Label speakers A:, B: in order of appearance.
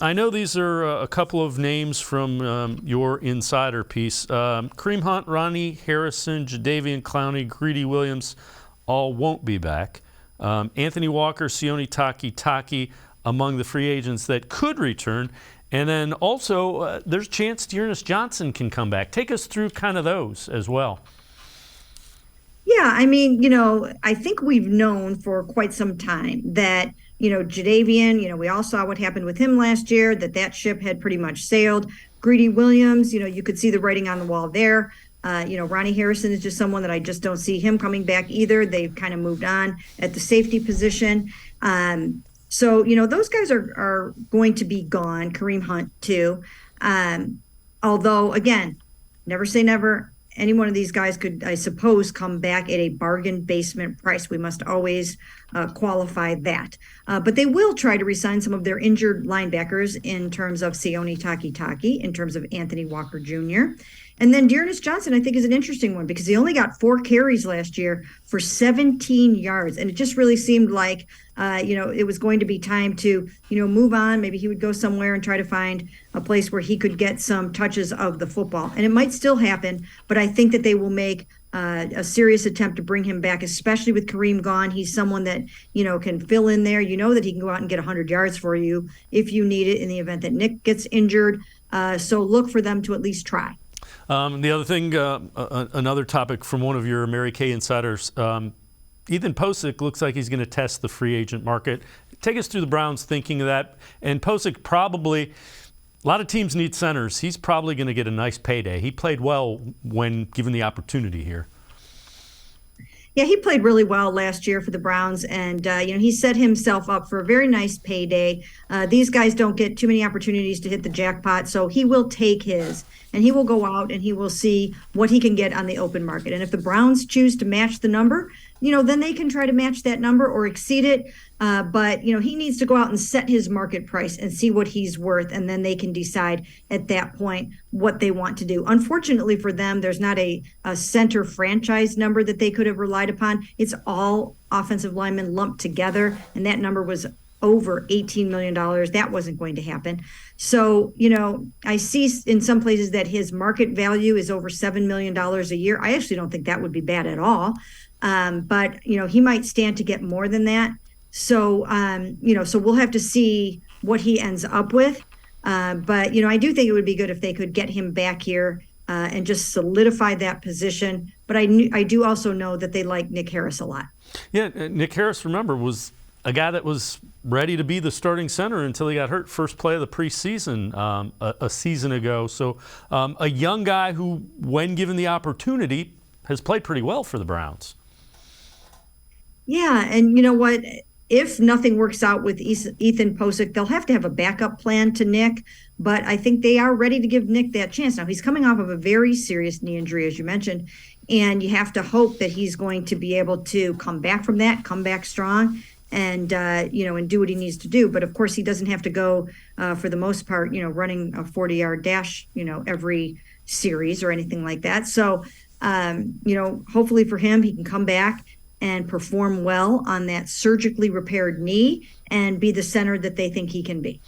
A: I know these are a couple of names from your insider piece. Kareem Hunt, Ronnie Harrison, Jadeveon Clowney, Greedy Williams all won't be back. Anthony Walker, Sione Taki among the free agents that could return. And then also there's a chance Dearness Johnson can come back. Take us through kind of those as well.
B: Yeah, I mean, I think we've known for quite some time that, Jadeveon, we all saw what happened with him last year, that ship had pretty much sailed. Greedy Williams, you could see the writing on the wall there. Ronnie Harrison is just someone that I just don't see him coming back either. They've kind of moved on at the safety position. So, those guys are going to be gone. Kareem Hunt, too. Although, again, never say never. Any one of these guys could, I suppose, come back at a bargain basement price. We must always qualify that. But they will try to re-sign some of their injured linebackers in terms of Sione Taki, in terms of Anthony Walker Jr. And then Dearness Johnson, I think, is an interesting one because he only got 4 carries last year for 17 yards. And it just really seemed like, it was going to be time to, move on. Maybe he would go somewhere and try to find a place where he could get some touches of the football. And it might still happen, but I think that they will make a serious attempt to bring him back, especially with Kareem gone. He's someone that, can fill in there. That he can go out and get 100 yards for you if you need it in the event that Nick gets injured. So look for them to at least try.
A: The other thing, another topic from one of your Mary Kay insiders, Ethan Pocic looks like he's going to test the free agent market. Take us through the Browns' thinking of that. And Pocic probably, a lot of teams need centers. He's probably going to get a nice payday. He played well when given the opportunity here.
B: Yeah, he played really well last year for the Browns, and he set himself up for a very nice payday. These guys don't get too many opportunities to hit the jackpot, so he will take his, and he will go out and he will see what he can get on the open market. And if the Browns choose to match the number, then they can try to match that number or exceed it. But he needs to go out and set his market price and see what he's worth, and then they can decide at that point what they want to do. Unfortunately for them, there's not a center franchise number that they could have relied upon. It's all offensive linemen lumped together, and that number was over $18 million. That wasn't going to happen. So, I see in some places that his market value is over $7 million a year. I actually don't think that would be bad at all. But, he might stand to get more than that. So, so we'll have to see what he ends up with. But, I do think it would be good if they could get him back here and just solidify that position. But I do also know that they like Nick Harris a lot.
A: Yeah, Nick Harris, remember, was a guy that was ready to be the starting center until he got hurt first play of the preseason a season ago. So a young guy who, when given the opportunity, has played pretty well for the Browns.
B: Yeah, and you know what? If nothing works out with Ethan Pocic, they'll have to have a backup plan to Nick. But I think they are ready to give Nick that chance. Now, he's coming off of a very serious knee injury, as you mentioned, and you have to hope that he's going to be able to come back from that, come back strong, and and do what he needs to do. But of course, he doesn't have to go for the most part, running a 40-yard dash, every series or anything like that. So, hopefully for him, he can come back and perform well on that surgically repaired knee and be the center that they think he can be.